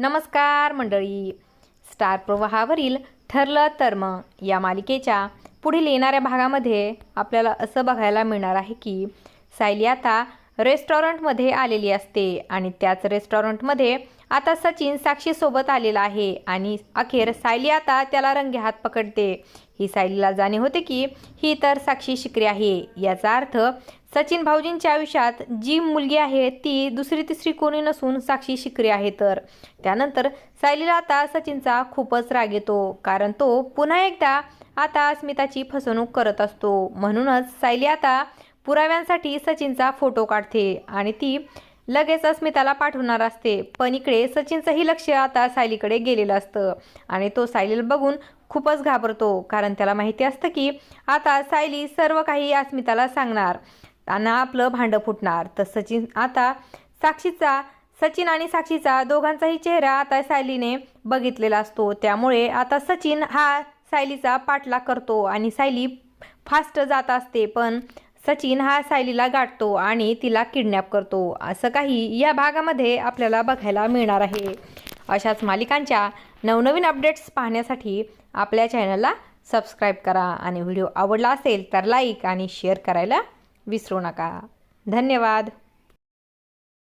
नमस्कार मंडळी. स्टार प्रवाहावरील ठरलं तर मग या मालिकेच्या पुढील येणाऱ्या भागामध्ये आपल्याला असं बघायला मिळणार आहे की सायली आता रेस्टॉरंटमध्ये आलेली असते आणि त्याच रेस्टॉरंटमध्ये आता सचिन साक्षीसोबत आलेला आहे आणि अखेर सायली आता त्याला रंगेहात पकडते. ही सायलीला जाणीव होते की ही तर साक्षी शिकरी आहे. याचा अर्थ सचिन भाऊजींच्या आयुष्यात जी मुलगी आहे ती दुसरी तिसरी कोणी नसून साक्षी शिकरी आहे. तर त्यानंतर सायलीला आता सचिनचा खूपच राग येतो, कारण तो पुन्हा एकदा आता अस्मिताची फसवणूक करत असतो. म्हणूनच सायली आता पुराव्यांसाठी सचिनचा फोटो काढते आणि ती लगेच अस्मिताला पाठवणार असते. पण इकडे सचिनचंही लक्ष आता सायलीकडे गेलेलं असतं आणि तो सायलीला बघून खूपच घाबरतो, कारण त्याला माहिती असतं की आता सायली सर्व काही अस्मिताला सांगणार आणि आपलं भांडं फुटणार. तर सचिन आणि साक्षीचा दोघांचाही चेहरा आता सायलीने बघितलेला असतो. त्यामुळे आता सचिन हा सायलीचा पाठलाग करतो आणि सायली फास्ट जात असते, पण सचिन हा सायलीला गाठतो आणि तिला किडनॅप करतो. असं काही या भागामध्ये आपल्याला बघायला मिळणार आहे. अशाच मालिकांच्या नवनवीन अपडेट्स पाहण्यासाठी आपल्या चॅनलला सबस्क्राईब करा आणि व्हिडिओ आवडला असेल तर लाईक आणि शेअर करायला विसरू नका. धन्यवाद.